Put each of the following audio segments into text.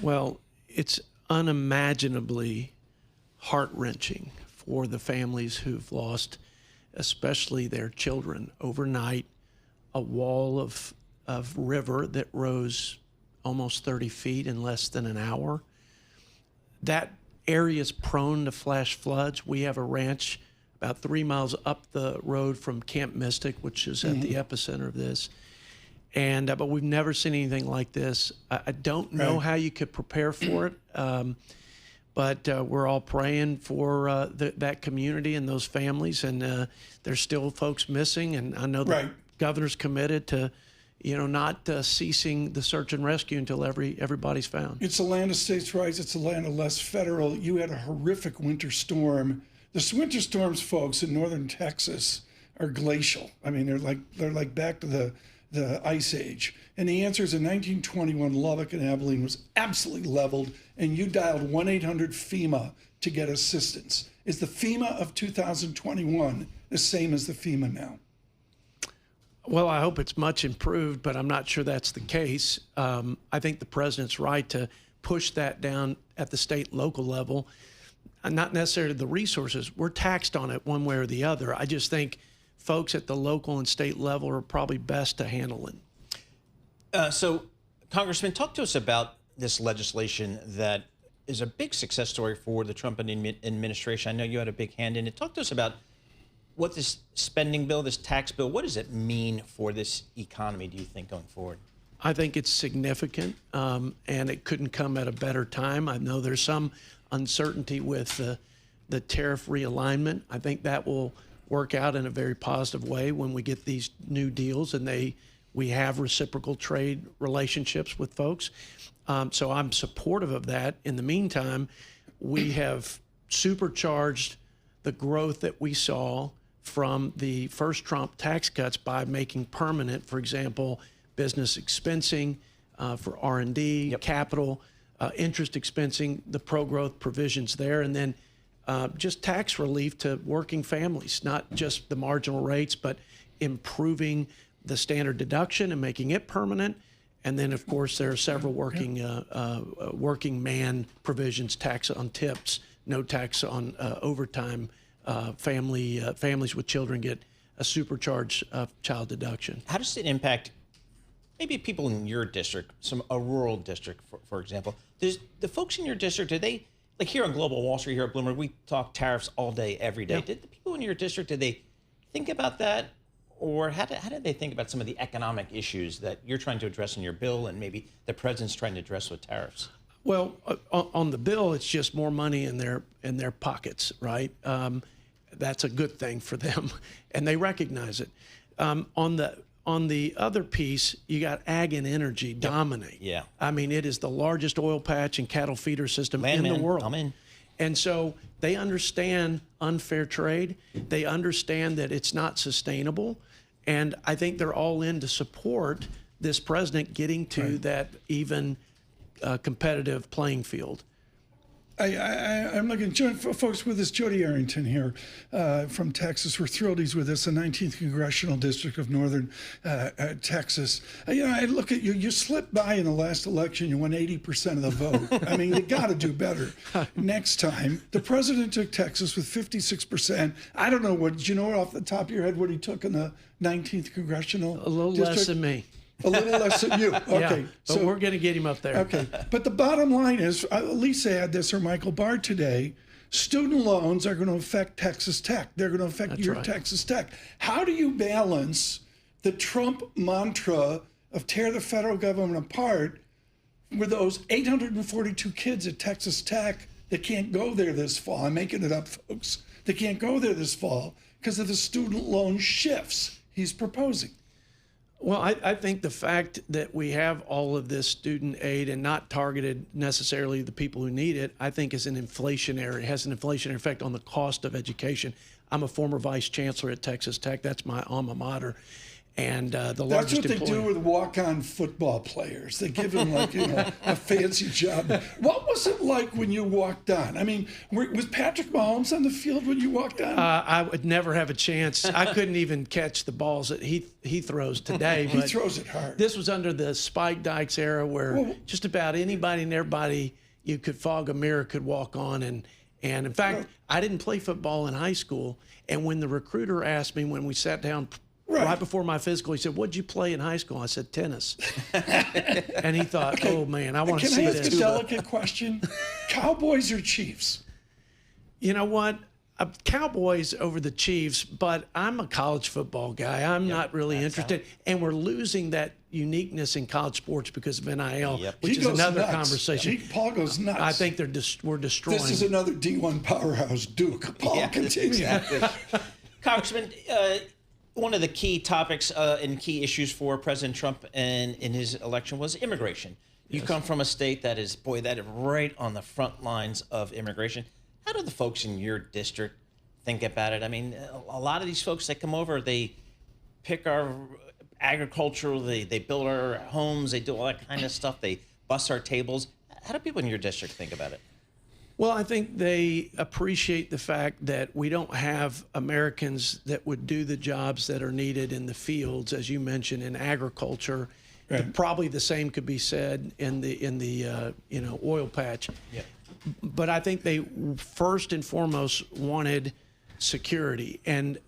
Well, it's unimaginably heart-wrenching for the families who've lost, especially their children, overnight. A wall of river that rose almost 30 feet in less than an hour. That area is prone to flash floods. We have a ranch about 3 miles up the road from Camp Mystic, which is at the epicenter of this. And but we've never seen anything like this. I don't know how you could prepare for it, but we're all praying for that community and those families. And there's still folks missing, and I know the governor's committed to, not ceasing the search and rescue until everybody's found. It's a land of states' rights. It's a land of less federal. You had a horrific winter storm. The winter storms, folks, in northern Texas are glacial. I mean, they're like back to the Ice Age. And the answer is in 1921, Lubbock and Abilene was absolutely leveled, and you dialed 1-800-FEMA to get assistance. Is the FEMA of 2021 the same as the FEMA now? Well, I hope it's much improved, but I'm not sure that's the case. I think the president's right to push that down at the state, local level. Not necessarily the resources. We're taxed on it one way or the other. I just think folks at the local and state level are probably best to handle it. So, Congressman, talk to us about this legislation that is a big success story for the Trump administration. I know you had a big hand in it. Talk to us about what this spending bill, this tax bill, what does it mean for this economy, do you think, going forward? I think it's significant, and it couldn't come at a better time. I know there's some uncertainty with the tariff realignment. I think that will work out in a very positive way when we get these new deals and we have reciprocal trade relationships with folks. So I'm supportive of that. In the meantime, we have supercharged the growth that we saw from the first Trump tax cuts by making permanent, for example, business expensing for R&D, capital, interest expensing, the pro-growth provisions there, and then just tax relief to working families, not just the marginal rates, but improving the standard deduction and making it permanent. And then, of course, there are several working man provisions, tax on tips, no tax on overtime. Families with children get a supercharged child deduction. How does it impact maybe people in your district, a rural district, for example? Does the folks in your district, do they, like here on Global Wall Street, here at Bloomberg, we talk tariffs all day, every day. Did the people in your district, did they think about that? Or how did they think about some of the economic issues that you're trying to address in your bill and maybe the president's trying to address with tariffs? Well, on the bill, it's just more money in their pockets, right? That's a good thing for them, and they recognize it. On the other piece, you got ag and energy dominate. Yeah. I mean, it is the largest oil patch and cattle feeder system in the world. I'm in. And so they understand unfair trade. They understand that it's not sustainable. And I think they're all in to support this president getting to that even competitive playing field. I'm looking, folks, with us, Jodey Arrington here from Texas. We're thrilled he's with us, the 19th Congressional District of Northern Texas. I look at you, you slipped by in the last election, you won 80% of the vote. I mean, you got to do better next time. The president took Texas with 56%. I don't know do you know off the top of your head what he took in the 19th Congressional District? A little less than me. A little less than you. Okay. Yeah, but we're going to get him up there. Okay. But the bottom line is, Lisa had this, or Michael Barr today, student loans are going to affect Texas Tech. They're going to affect your Texas Tech. How do you balance the Trump mantra of tear the federal government apart with those 842 kids at Texas Tech that can't go there this fall? I'm making it up, folks. They can't go there this fall because of the student loan shifts he's proposing. Well, I think the fact that we have all of this student aid and not targeted necessarily the people who need it, I think has an inflationary effect on the cost of education. I'm a former vice chancellor at Texas Tech. That's my alma mater. and the That's largest what they employer. do with walk-on football players. They give them like a fancy job. What was it like when you walked on? I mean, was Patrick Mahomes on the field when you walked on? I would never have a chance. I couldn't even catch the balls that he throws today. He But throws it hard. this was under the Spike Dykes era, where just about anybody and everybody you could fog a mirror could walk on. And in fact, I didn't play football in high school. And when the recruiter asked me when we sat down right before my physical, he said, "What'd you play in high school?" I said, "Tennis." And he thought, "Oh man, I want to see Can I ask this." a delicate question? Cowboys or Chiefs? You know what? Cowboys over the Chiefs, but I'm a college football guy. I'm not really interested. And we're losing that uniqueness in college sports because of NIL, which is another conversation. Paul goes nuts. I think we're destroying. This is another D1 powerhouse, Duke. Paul, continue. Exactly. Congressman, one of the key topics and key issues for President Trump in his election was immigration. You come from a state that is right on the front lines of immigration. How do the folks in your district think about it? I mean, a lot of these folks that come over, they pick our agricultural, they build our homes, they do all that kind of stuff. They bust our tables. How do people in your district think about it? Well, I think they appreciate the fact that we don't have Americans that would do the jobs that are needed in the fields, as you mentioned, in agriculture. Right. Probably the same could be said in the oil patch. Yeah. But I think they first and foremost wanted security and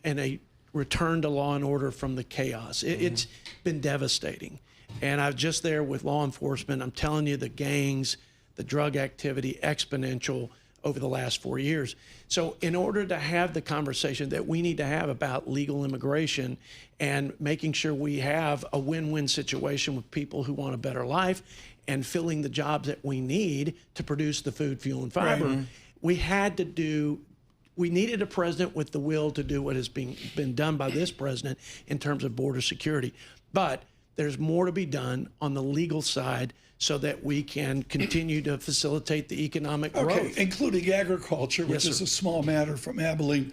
a return to law and order from the chaos. It's been devastating. And I was just there with law enforcement. I'm telling you, the gangs, the drug activity, exponential over the last 4 years. So in order to have the conversation that we need to have about legal immigration and making sure we have a win-win situation with people who want a better life and filling the jobs that we need to produce the food, fuel, and fiber, we needed a president with the will to do what has been done by this president in terms of border security. But there's more to be done on the legal side so that we can continue to facilitate the economic growth. Okay, including agriculture, which is a small matter from Abilene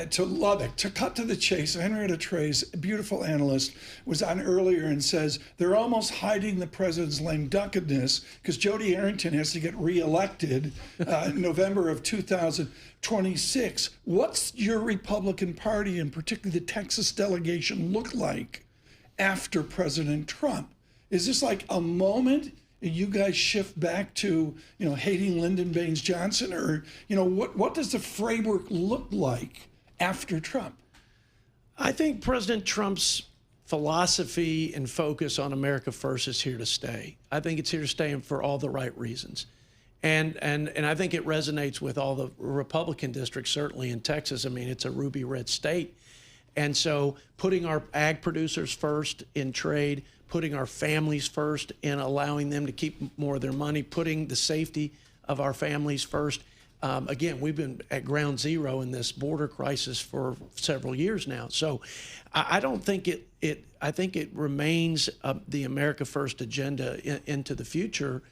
to Lubbock. To cut to the chase, Henrietta Trey's beautiful analyst was on earlier and says they're almost hiding the president's lame duckedness because Jodey Arrington has to get reelected in November of 2026. What's your Republican Party, and particularly the Texas delegation, look like after President Trump? Is this like a moment you guys shift back to, hating Lyndon Baines Johnson, or, what does the framework look like after Trump? I think President Trump's philosophy and focus on America First is here to stay. I think it's here to stay, and for all the right reasons. And I think it resonates with all the Republican districts, certainly in Texas. I mean, it's a ruby red state. And so putting our ag producers first in trade, putting our families first in allowing them to keep more of their money, putting the safety of our families first. Again, we've been at ground zero in this border crisis for several years now. So I don't think I think it remains the America First agenda into the future.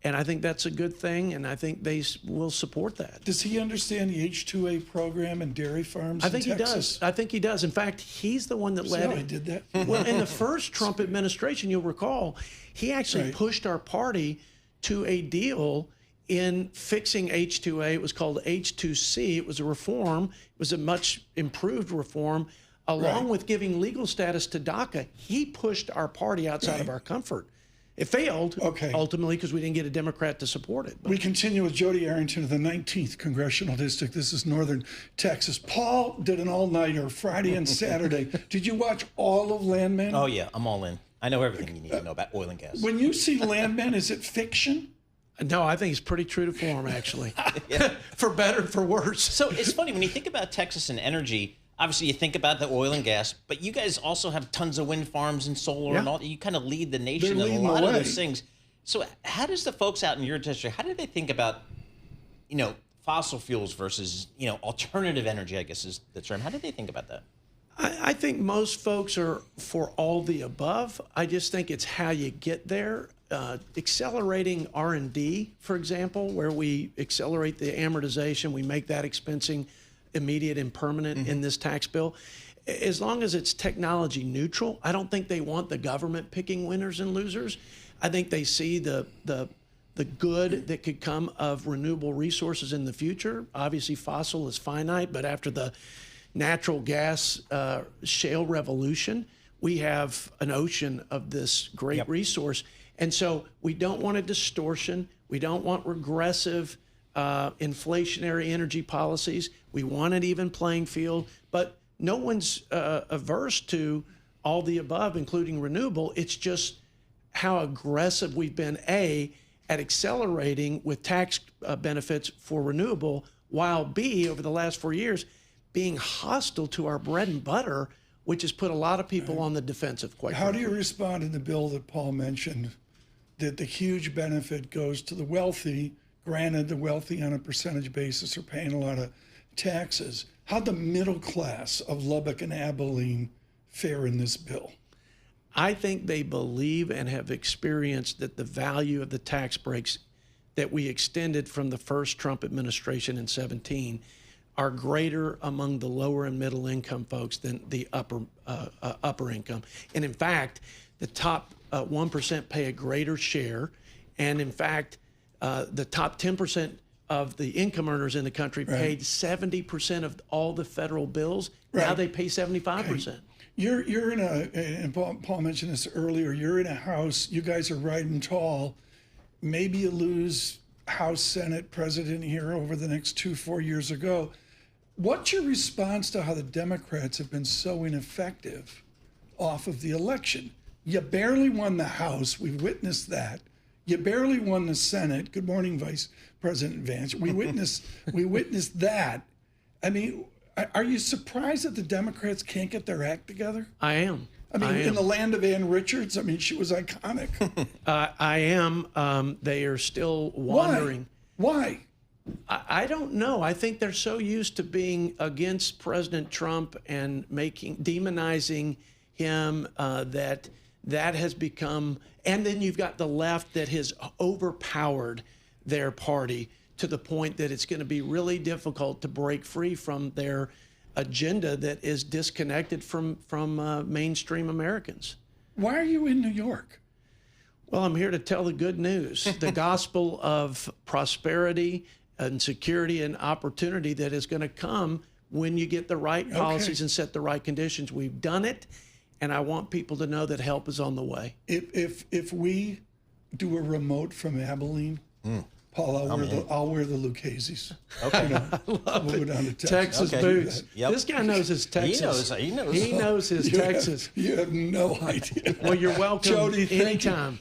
And I think that's a good thing, and I think they will support that. Does he understand the H-2A program and dairy farms in Texas? He does. I think he does. In fact, he's the one that led it. I did that. Well, in the first Trump administration, you'll recall, he actually pushed our party to a deal in fixing H-2A. It was called H-2C. It was a reform. It was a much improved reform. Along with giving legal status to DACA, he pushed our party outside of our comfort. It failed, ultimately, because we didn't get a Democrat to support it. But. We continue with Jodey Arrington of the 19th Congressional District. This is Northern Texas. Paul did an all-nighter Friday and Saturday. Did you watch all of Landman? Oh, yeah, I'm all in. I know everything you need to know about oil and gas. When you see Landman, is it fiction? No, I think it's pretty true to form, actually. For better and for worse. So it's funny, when you think about Texas and energy, obviously you think about the oil and gas, but you guys also have tons of wind farms and solar and all. You kind of lead the nation in a lot of those things. So how does the folks out in your district, how do they think about, fossil fuels versus, alternative energy, I guess is the term. How do they think about that? I think most folks are for all the above. I just think it's how you get there. Accelerating R&D, for example, where we accelerate the amortization, we make that expensing immediate and permanent in this tax bill. as long as it's technology neutral, I don't think they want the government picking winners and losers. I think they see the good that could come of renewable resources in the future. Obviously, fossil is finite, but after the natural gas shale revolution, we have an ocean of this great resource. And so we don't want a distortion. We don't want regressive inflationary energy policies. We want an even playing field, but no one's averse to all the above, including renewable. It's just how aggressive we've been, at accelerating with tax benefits for renewable, while B, over the last 4 years, being hostile to our bread and butter, which has put a lot of people on the defensive. How do you respond to the bill that Paul mentioned, that the huge benefit goes to the wealthy? Granted, the wealthy on a percentage basis are paying a lot of taxes. How'd the middle class of Lubbock and Abilene fare in this bill? I think they believe and have experienced that the value of the tax breaks that we extended from the first Trump administration in 2017 are greater among the lower and middle income folks than the upper income. And in fact, the top 1% pay a greater share. And in fact, the top 10% of the income earners in the country paid 70% of all the federal bills. Now they pay 75%. Okay. You're in a, and Paul mentioned this earlier, you're in a house, you guys are riding tall. Maybe you lose House, Senate, President here over the next 2-4 years ago. What's your response to how the Democrats have been so ineffective off of the election? You barely won the House. We've witnessed that. You barely won the Senate. Good morning, Vice President Vance. We witnessed that. I mean, are you surprised that the Democrats can't get their act together? I am. I mean, in the land of Ann Richards, I mean, she was iconic. I am. They are still wandering. Why? I don't know. I think they're so used to being against President Trump and demonizing him that has become, and then you've got the left that has overpowered their party to the point that it's going to be really difficult to break free from their agenda that is disconnected from mainstream Americans. Why are you in New York? Well, I'm here to tell the good news, the gospel of prosperity and security and opportunity that is going to come when you get the right policies and set the right conditions. We've done it, and I want people to know that help is on the way. If we do a remote from Abilene, Paul, I'll wear the Lucchese's. Okay. You know, we'll go down to Texas boots. Yep. This guy knows his Texas. He knows. He knows his Texas. You have no idea. Well, you're welcome Jodey, thank you. anytime.